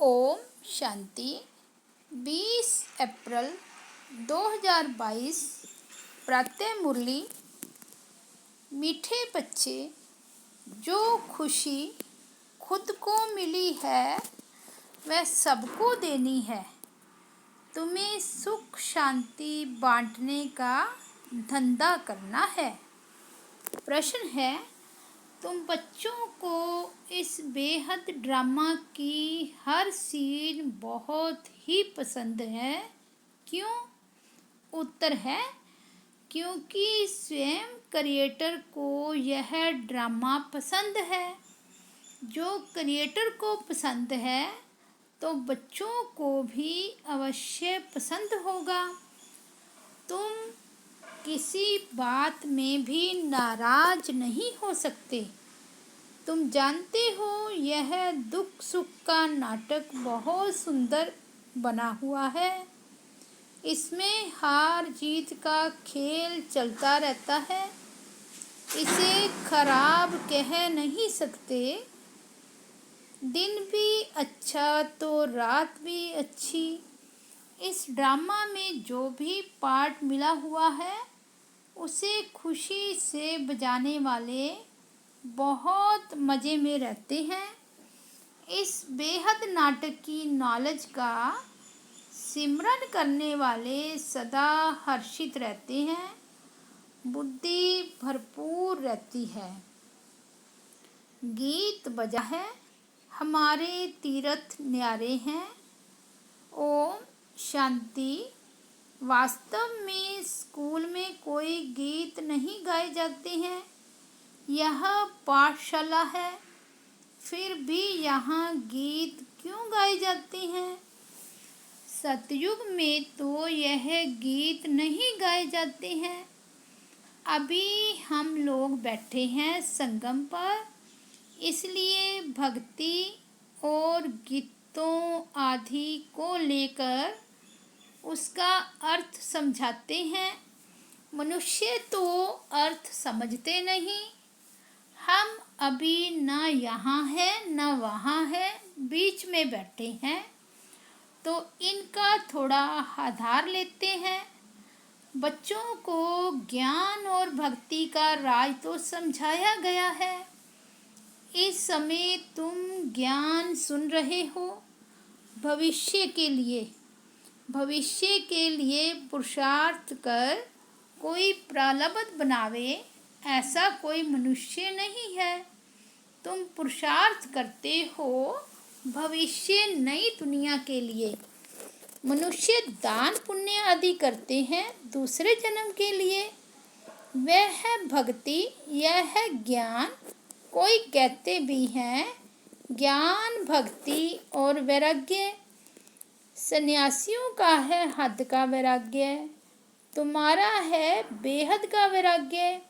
ओम शांति। 20 अप्रैल 2022 प्रातः मुरली। मीठे बच्चे, जो खुशी खुद को मिली है वह सबको देनी है। तुम्हें सुख शांति बांटने का धंधा करना है। प्रश्न है, तुम बच्चों को इस बेहद ड्रामा की हर सीन बहुत ही पसंद है, क्यों? उत्तर है, क्योंकि स्वयं क्रिएटर को यह ड्रामा पसंद है। जो क्रिएटर को पसंद है तो बच्चों को भी अवश्य पसंद होगा। तुम किसी बात में भी नाराज नहीं हो सकते। तुम जानते हो, यह दुख सुख का नाटक बहुत सुंदर बना हुआ है। इसमें हार जीत का खेल चलता रहता है। इसे खराब कह नहीं सकते। दिन भी अच्छा तो रात भी अच्छी। इस ड्रामा में जो भी पार्ट मिला हुआ है उसे खुशी से बजाने वाले बहुत मज़े में रहते हैं। इस बेहद नाटक की नॉलेज का सिमरन करने वाले सदा हर्षित रहते हैं। बुद्धि भरपूर रहती है। गीत बजा है, हमारे तीर्थ न्यारे हैं। ओम शांति। वास्तव में स्कूल में कोई गीत नहीं गाए जाते हैं। यह पाठशाला है, फिर भी यहाँ गीत क्यों गाए जाते हैं? सतयुग में तो यह गीत नहीं गाए जाते हैं। अभी हम लोग बैठे हैं संगम पर, इसलिए भक्ति और गीतों आदि को लेकर उसका अर्थ समझाते हैं। मनुष्य तो अर्थ समझते नहीं। हम अभी न यहाँ हैं न वहाँ हैं, बीच में बैठे हैं, तो इनका थोड़ा आधार लेते हैं। बच्चों को ज्ञान और भक्ति का राज तो समझाया गया है। इस समय तुम ज्ञान सुन रहे हो। भविष्य के लिए पुरुषार्थ कर कोई प्रारब्ध बनावे, ऐसा कोई मनुष्य नहीं है। तुम पुरुषार्थ करते हो भविष्य नई दुनिया के लिए। मनुष्य दान पुण्य आदि करते हैं दूसरे जन्म के लिए। वह है भक्ति, यह है ज्ञान। कोई कहते भी हैं ज्ञान, भक्ति और वैराग्य। सन्यासियों का है हद का वैराग्य, तुम्हारा है बेहद का वैराग्य।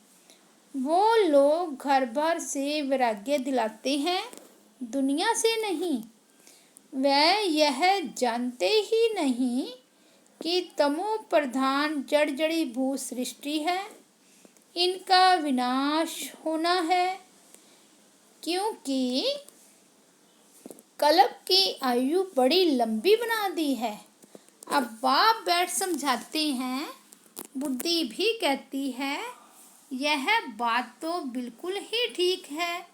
वो लोग घर भर से वैराग्य दिलाते हैं, दुनिया से नहीं। वह यह जानते ही नहीं कि तमो प्रधान जड़ जड़ी भू सृष्टि है, इनका विनाश होना है। क्योंकि कल्प की आयु बड़ी लंबी बना दी है। अब बाप बैठ समझाते हैं, बुद्धि भी कहती है यह बात तो बिल्कुल ही ठीक है।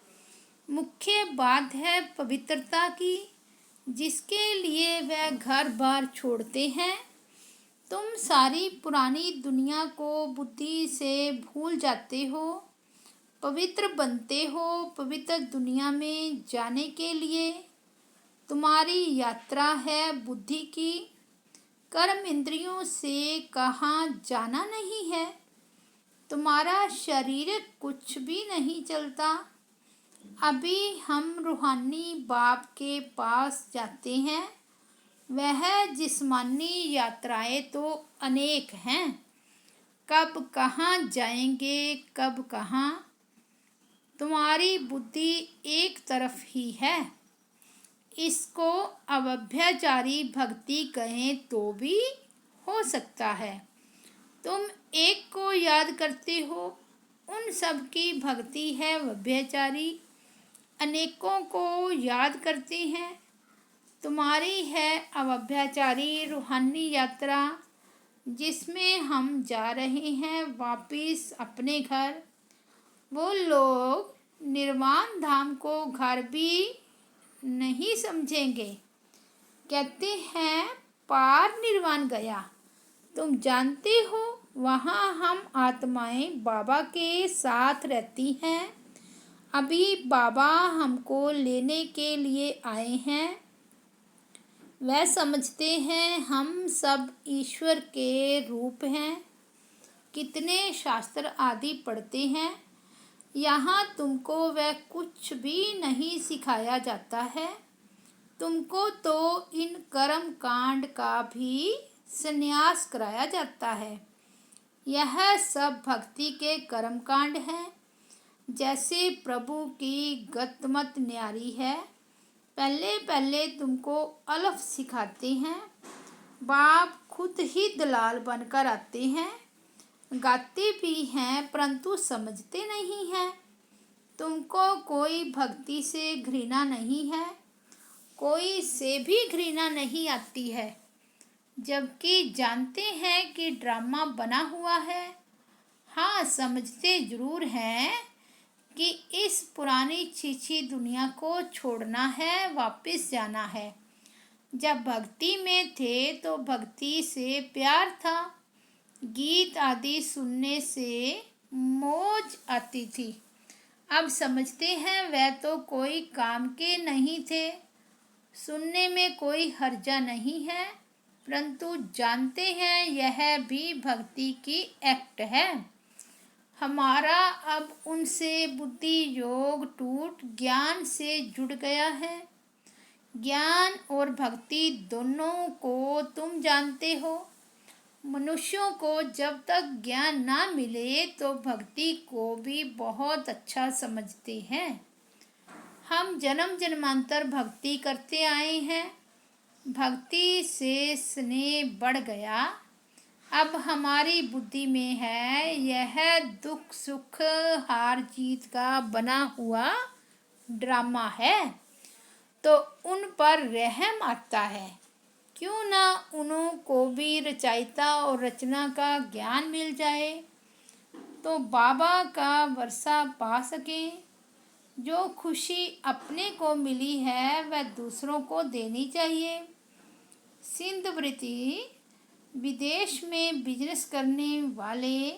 मुख्य बात है पवित्रता की, जिसके लिए वह घर बार छोड़ते हैं। तुम सारी पुरानी दुनिया को बुद्धि से भूल जाते हो, पवित्र बनते हो। पवित्र दुनिया में जाने के लिए तुम्हारी यात्रा है बुद्धि की। कर्म इंद्रियों से कहाँ जाना नहीं है। तुम्हारा शरीर कुछ भी नहीं चलता। अभी हम रूहानी बाप के पास जाते हैं। वह जिस्मानी यात्राएं तो अनेक हैं, कब कहाँ जाएंगे, कब कहाँ। तुम्हारी बुद्धि एक तरफ ही है। इसको अव्यभिचारी भक्ति कहें तो भी हो सकता है। तुम एक को याद करते हो, उन सब की भक्ति है व्यभिचारी। अनेकों को याद करते हैं तुम्हारी है अव्यभिचारी रूहानी यात्रा, जिसमें हम जा रहे हैं वापिस अपने घर। वो लोग निर्वाण धाम को घर भी नहीं समझेंगे, कहते हैं पार निर्वाण गया। तुम जानते हो वहाँ हम आत्माएं बाबा के साथ रहती हैं। अभी बाबा हमको लेने के लिए आए हैं। वह समझते हैं हम सब ईश्वर के रूप हैं। कितने शास्त्र आदि पढ़ते हैं, यहाँ तुमको वह कुछ भी नहीं सिखाया जाता है। तुमको तो इन कर्म कांड का भी संन्यास कराया जाता है। यह सब भक्ति के कर्म कांड हैं। जैसे प्रभु की गतमत न्यारी है, पहले पहले तुमको अलफ सिखाते हैं। बाप खुद ही दलाल बनकर आते हैं, गाते भी हैं परंतु समझते नहीं हैं। तुमको कोई भक्ति से घृणा नहीं है, कोई से भी घृणा नहीं आती है, जबकि जानते हैं कि ड्रामा बना हुआ है। हाँ, समझते जरूर हैं कि इस पुरानी छीछी दुनिया को छोड़ना है, वापस जाना है। जब भक्ति में थे तो भक्ति से प्यार था, गीत आदि सुनने से मौज आती थी। अब समझते हैं वह तो कोई काम के नहीं थे, सुनने में कोई हर्जा नहीं है, परंतु जानते हैं यह भी भक्ति की एक्ट है। हमारा अब उनसे बुद्धि योग टूट ज्ञान से जुड़ गया है। ज्ञान और भक्ति दोनों को तुम जानते हो। मनुष्यों को जब तक ज्ञान ना मिले तो भक्ति को भी बहुत अच्छा समझते हैं। हम जन्म जन्मांतर भक्ति करते आए हैं। भक्ति से स्नेह बढ़ गया। अब हमारी बुद्धि में है यह दुख सुख हार जीत का बना हुआ ड्रामा है, तो उन पर रहम आता है। क्यों ना उन्हों को भी रचयिता और रचना का ज्ञान मिल जाए, तो बाबा का वर्षा पा सकें। जो खुशी अपने को मिली है वह दूसरों को देनी चाहिए। सिंध वृत्ति विदेश में बिजनेस करने वाले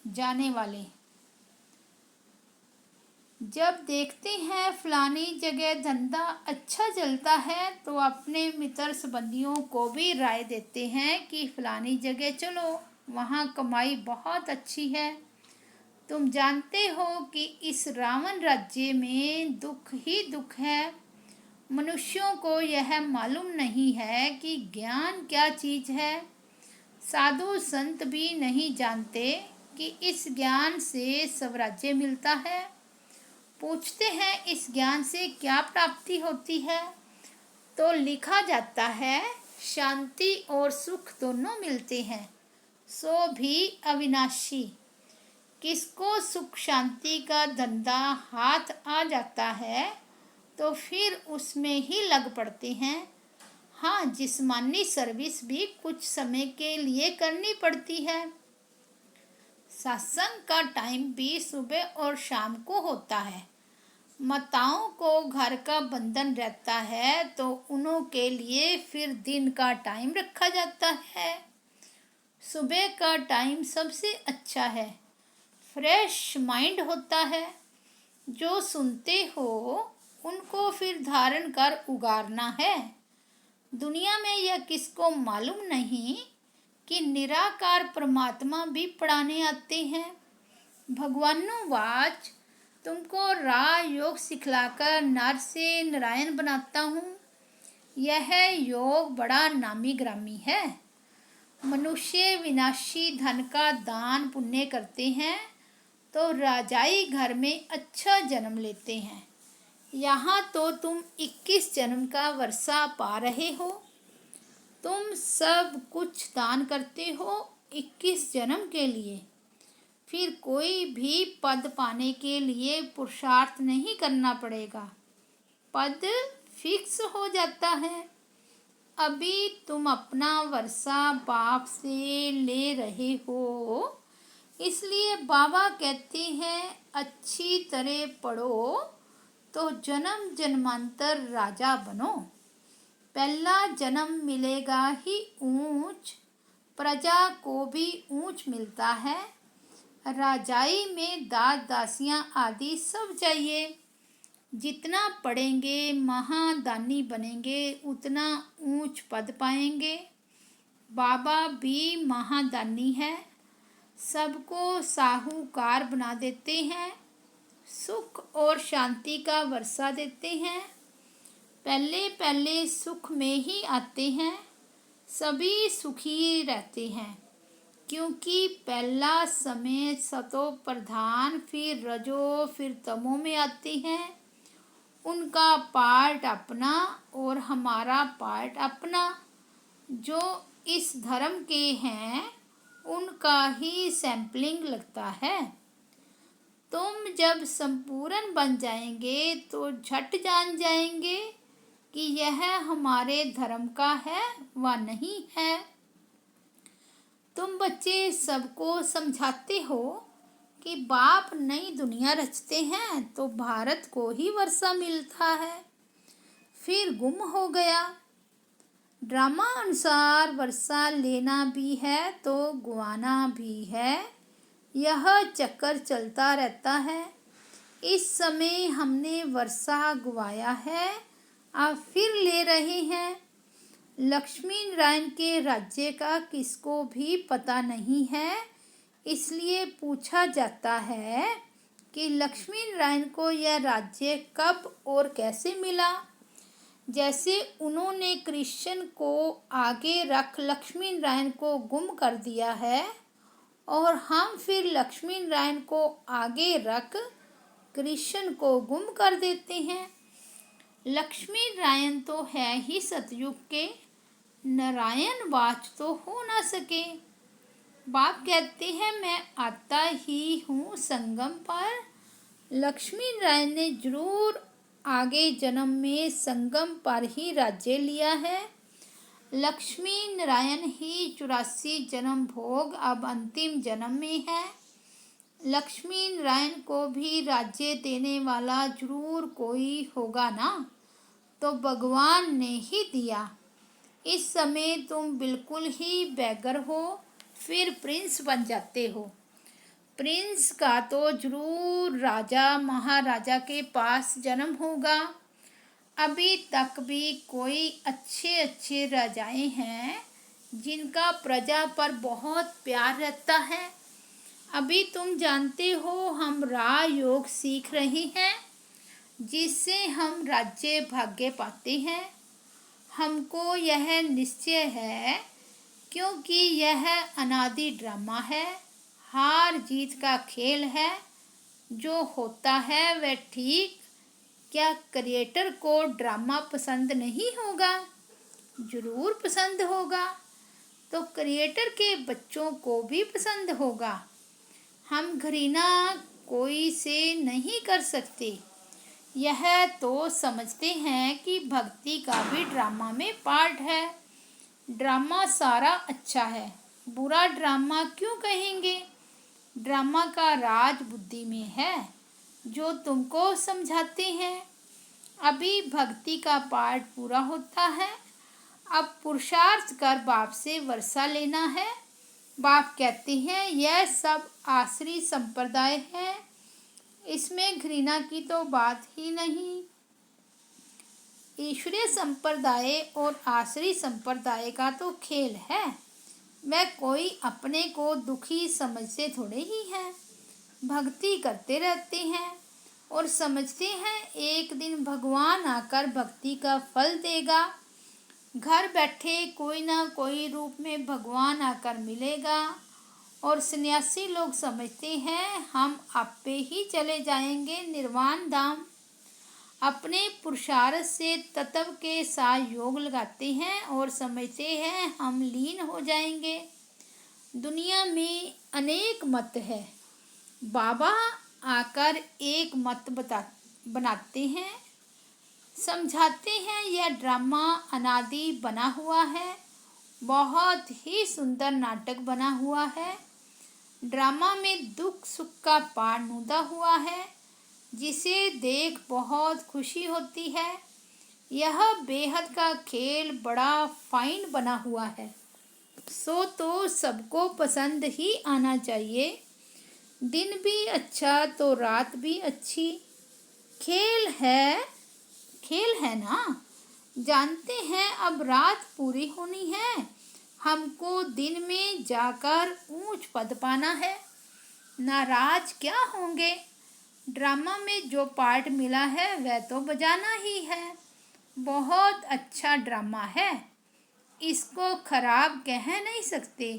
जाने वाले जब देखते हैं फलानी जगह धंधा अच्छा चलता है तो अपने मित्र संबंधियों को भी राय देते हैं कि फलानी जगह चलो, वहाँ कमाई बहुत अच्छी है। तुम जानते हो कि इस रावण राज्य में दुख ही दुख है। मनुष्यों को यह मालूम नहीं है कि ज्ञान क्या चीज़ है। साधु संत भी नहीं जानते कि इस ज्ञान से स्वराज्य मिलता है। पूछते हैं इस ज्ञान से क्या प्राप्ति होती है, तो लिखा जाता है शांति और सुख दोनों मिलते हैं, सो भी अविनाशी। किसको सुख शांति का धंधा हाथ आ जाता है तो फिर उसमें ही लग पड़ते हैं। हाँ, जिस्मानी सर्विस भी कुछ समय के लिए करनी पड़ती है। सत्संग का टाइम भी सुबह और शाम को होता है। माताओं को घर का बंधन रहता है तो उन्हों के लिए फिर दिन का टाइम रखा जाता है। सुबह का टाइम सबसे अच्छा है, फ्रेश माइंड होता है। जो सुनते हो उनको फिर धारण कर उगारना है। दुनिया में यह किसको मालूम नहीं कि निराकार परमात्मा भी पढ़ाने आते हैं। भगवानुवाच, तुमको राज योग सिखलाकर नर से नारायण बनाता हूँ। यह योग बड़ा नामी ग्रामी है। मनुष्य विनाशी धन का दान पुण्य करते हैं तो राजाई घर में अच्छा जन्म लेते हैं। यहाँ तो तुम 21 जन्म का वर्षा पा रहे हो। तुम सब कुछ दान करते हो 21 जन्म के लिए। फिर कोई भी पद पाने के लिए पुरुषार्थ नहीं करना पड़ेगा। पद फिक्स हो जाता है। अभी तुम अपना वर्षा बाप से ले रहे हो, इसलिए बाबा कहते हैं अच्छी तरह पढ़ो तो जन्म जन्मांतर राजा बनो। पहला जन्म मिलेगा ही ऊंच, प्रजा को भी ऊंच मिलता है। राजाई में दास दासियां आदि सब चाहिए। जितना पढ़ेंगे महादानी बनेंगे, उतना ऊंच पद पाएंगे। बाबा भी महादानी है, सबको साहूकार बना देते हैं, सुख और शांति का वर्षा देते हैं। पहले पहले सुख में ही आते हैं, सभी सुखी रहते हैं, क्योंकि पहला समय सतो प्रधान, फिर रजो, फिर तमो में आते हैं। उनका पार्ट अपना और हमारा पार्ट अपना। जो इस धर्म के हैं उनका ही सैंपलिंग लगता है। तुम जब संपूर्ण बन जाएंगे तो झट जान जाएंगे कि यह हमारे धर्म का है व नहीं है। तुम बच्चे सबको समझाते हो कि बाप नई दुनिया रचते हैं तो भारत को ही वर्षा मिलता है, फिर गुम हो गया। ड्रामा अनुसार वर्षा लेना भी है तो गंवाना भी है, यह चक्कर चलता रहता है। इस समय हमने वर्षा गंवाया है, अब फिर ले रहे हैं। लक्ष्मी नारायण के राज्य का किसको भी पता नहीं है, इसलिए पूछा जाता है कि लक्ष्मी नारायण को यह राज्य कब और कैसे मिला। जैसे उन्होंने कृष्ण को आगे रख लक्ष्मी नारायण को गुम कर दिया है, और हम फिर लक्ष्मी नारायण को आगे रख कृष्ण को गुम कर देते हैं। लक्ष्मी नारायण तो है ही सतयुग के, नारायण वाच तो हो ना सके। बाप कहते हैं मैं आता ही हूँ संगम पर। लक्ष्मी नारायण ने जरूर आगे जन्म में संगम पर ही राज्य लिया है। लक्ष्मी नारायण ही 84 जन्म भोग अब अंतिम जन्म में है। लक्ष्मी नारायण को भी राज्य देने वाला जरूर कोई होगा ना, तो भगवान ने ही दिया। इस समय तुम बिल्कुल ही बेगर हो, फिर प्रिंस बन जाते हो। प्रिंस का तो जरूर राजा महाराजा के पास जन्म होगा। अभी तक भी कोई अच्छे अच्छे राजाएं हैं जिनका प्रजा पर बहुत प्यार रहता है। अभी तुम जानते हो हम राजयोग सीख रहे हैं, जिससे हम राज्य भाग्य पाते हैं। हमको यह निश्चय है, क्योंकि यह अनादि ड्रामा है, हार जीत का खेल है। जो होता है वह ठीक। क्या क्रिएटर को ड्रामा पसंद नहीं होगा? जरूर पसंद होगा, तो क्रिएटर के बच्चों को भी पसंद होगा। हम घृणा कोई से नहीं कर सकते। यह तो समझते हैं कि भक्ति का भी ड्रामा में पार्ट है। ड्रामा सारा अच्छा है, बुरा ड्रामा क्यों कहेंगे? ड्रामा का राज बुद्धि में है, जो तुमको समझाते हैं। अभी भक्ति का पार्ट पूरा होता है, अब पुरुषार्थ कर बाप से वर्षा लेना है। बाप कहते हैं यह सब आसरी संप्रदाय है, इसमें घृणा की तो बात ही नहीं। ईश्वरीय संप्रदाय और आसरी संप्रदाय का तो खेल है। वह कोई अपने को दुखी समझते थोड़े ही हैं, भक्ति करते रहते हैं और समझते हैं एक दिन भगवान आकर भक्ति का फल देगा। घर बैठे कोई ना कोई रूप में भगवान आकर मिलेगा। और सन्यासी लोग समझते हैं हम आपे ही चले जाएंगे निर्वाण धाम। अपने पुरुषार्थ से तत्व के साथ योग लगाते हैं और समझते हैं हम लीन हो जाएंगे। दुनिया में अनेक मत है, बाबा आकर एक मत बनाते हैं। समझाते हैं यह ड्रामा अनादि बना हुआ है, बहुत ही सुंदर नाटक बना हुआ है। ड्रामा में दुख सुख का पाठ नूदा हुआ है, जिसे देख बहुत खुशी होती है। यह बेहद का खेल बड़ा फाइन बना हुआ है, सो तो सबको पसंद ही आना चाहिए। दिन भी अच्छा तो रात भी अच्छी। खेल है ना। जानते हैं अब रात पूरी होनी है, हमको दिन में जाकर ऊंच पद पाना है। नाराज क्या होंगे, ड्रामा में जो पार्ट मिला है वह तो बजाना ही है। बहुत अच्छा ड्रामा है, इसको खराब कह नहीं सकते।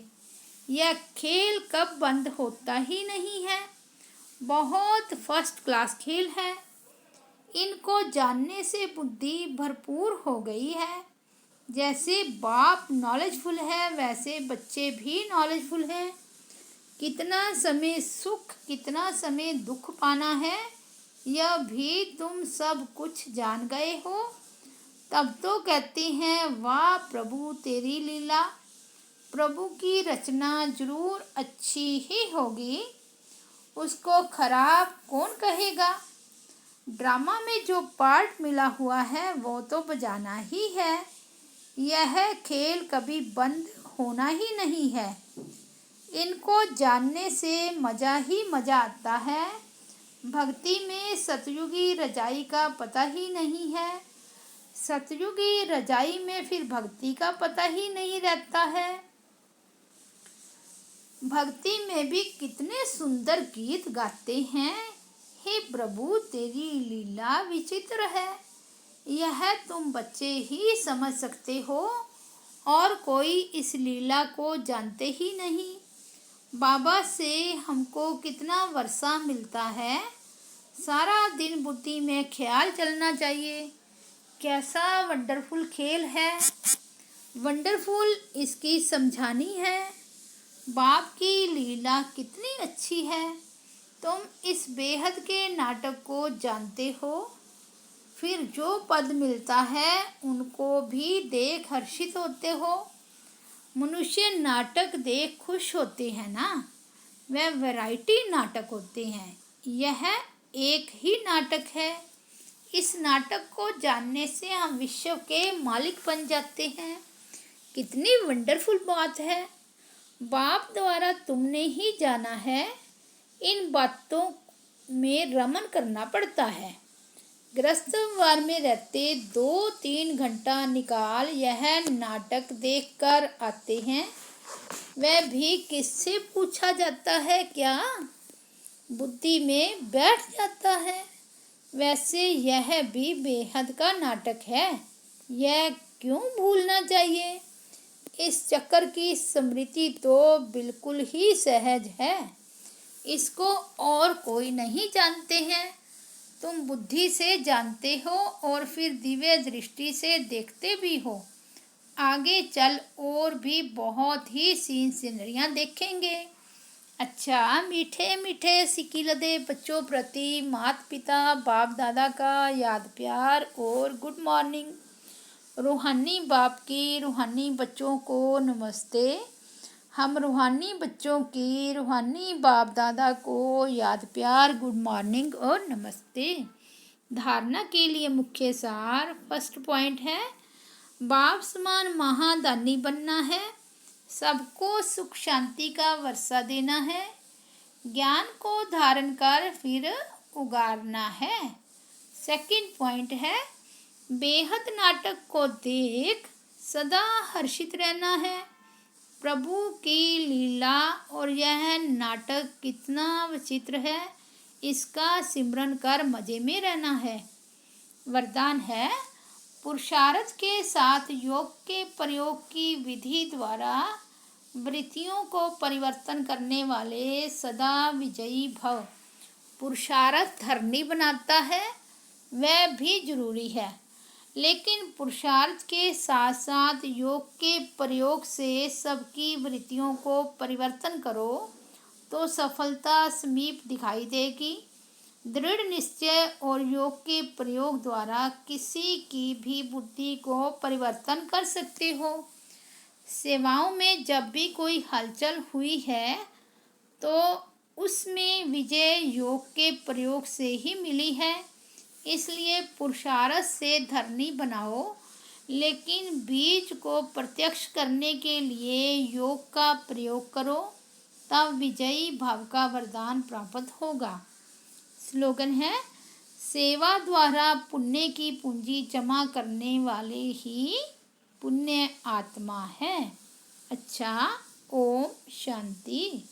यह खेल कब बंद होता ही नहीं है, बहुत फर्स्ट क्लास खेल है। इनको जानने से बुद्धि भरपूर हो गई है। जैसे बाप नॉलेजफुल है, वैसे बच्चे भी नॉलेजफुल हैं। कितना समय सुख कितना समय दुख पाना है, यह भी तुम सब कुछ जान गए हो। तब तो कहते हैं वाह प्रभु तेरी लीला। प्रभु की रचना जरूर अच्छी ही होगी, उसको खराब कौन कहेगा। ड्रामा में जो पार्ट मिला हुआ है वो तो बजाना ही है। यह खेल कभी बंद होना ही नहीं है। इनको जानने से मज़ा ही मज़ा आता है। भक्ति में सतयुगी रजाई का पता ही नहीं है, सतयुगी रजाई में फिर भक्ति का पता ही नहीं रहता है। भक्ति में भी कितने सुंदर गीत गाते हैं। हे प्रभु तेरी लीला विचित्र है, यह तुम बच्चे ही समझ सकते हो, और कोई इस लीला को जानते ही नहीं। बाबा से हमको कितना वर्षा मिलता है, सारा दिन बुद्धि में ख्याल चलना चाहिए। कैसा वंडरफुल खेल है, वंडरफुल इसकी समझानी है। बाप की लीला कितनी अच्छी है। तुम इस बेहद के नाटक को जानते हो, फिर जो पद मिलता है उनको भी देख हर्षित होते हो। मनुष्य नाटक देख खुश होते हैं ना, वह वैरायटी नाटक होते हैं। यह एक ही नाटक है। इस नाटक को जानने से हम विश्व के मालिक बन जाते हैं। कितनी वंडरफुल बात है। बाप द्वारा तुमने ही जाना है, इन बातों में रमन करना पड़ता है। गृहस्थवार में रहते 2-3 घंटा निकाल यह नाटक देखकर आते हैं। वह भी किससे पूछा जाता है क्या, बुद्धि में बैठ जाता है। वैसे यह भी बेहद का नाटक है, यह क्यों भूलना चाहिए। इस चक्कर की स्मृति तो बिल्कुल ही सहज है, इसको और कोई नहीं जानते हैं। तुम बुद्धि से जानते हो और फिर दिव्य दृष्टि से देखते भी हो। आगे चल और भी बहुत ही सीन सीनरियाँ देखेंगे। अच्छा, मीठे मीठे सिकिलदे बच्चों प्रति माता पिता बाप दादा का याद प्यार और गुड मॉर्निंग। रूहानी बाप की रूहानी बच्चों को नमस्ते। हम रूहानी बच्चों की रूहानी बाप दादा को याद प्यार गुड मॉर्निंग और नमस्ते। धारणा के लिए मुख्य सार फर्स्ट पॉइंट है, बाप समान महादानी बनना है, सबको सुख शांति का वर्षा देना है, ज्ञान को धारण कर फिर उगारना है। सेकंड पॉइंट है, बेहद नाटक को देख सदा हर्षित रहना है। प्रभु की लीला और यह नाटक कितना विचित्र है, इसका सिमरन कर मजे में रहना है। वरदान है, पुरुषार्थ के साथ योग के प्रयोग की विधि द्वारा वृत्तियों को परिवर्तन करने वाले सदा विजयी भव। पुरुषार्थ धरनी बनाता है, वह भी जरूरी है, लेकिन पुरुषार्थ के साथ साथ योग के प्रयोग से सबकी वृत्तियों को परिवर्तन करो तो सफलता समीप दिखाई देगी। दृढ़ निश्चय और योग के प्रयोग द्वारा किसी की भी बुद्धि को परिवर्तन कर सकते हो। सेवाओं में जब भी कोई हलचल हुई है तो उसमें विजय योग के प्रयोग से ही मिली है। इसलिए पुरुषार्थ से धरनी बनाओ, लेकिन बीज को प्रत्यक्ष करने के लिए योग का प्रयोग करो, तब विजयी भाव का वरदान प्राप्त होगा। स्लोगन है, सेवा द्वारा पुण्य की पूंजी जमा करने वाले ही पुण्य आत्मा है। अच्छा, ओम शांति।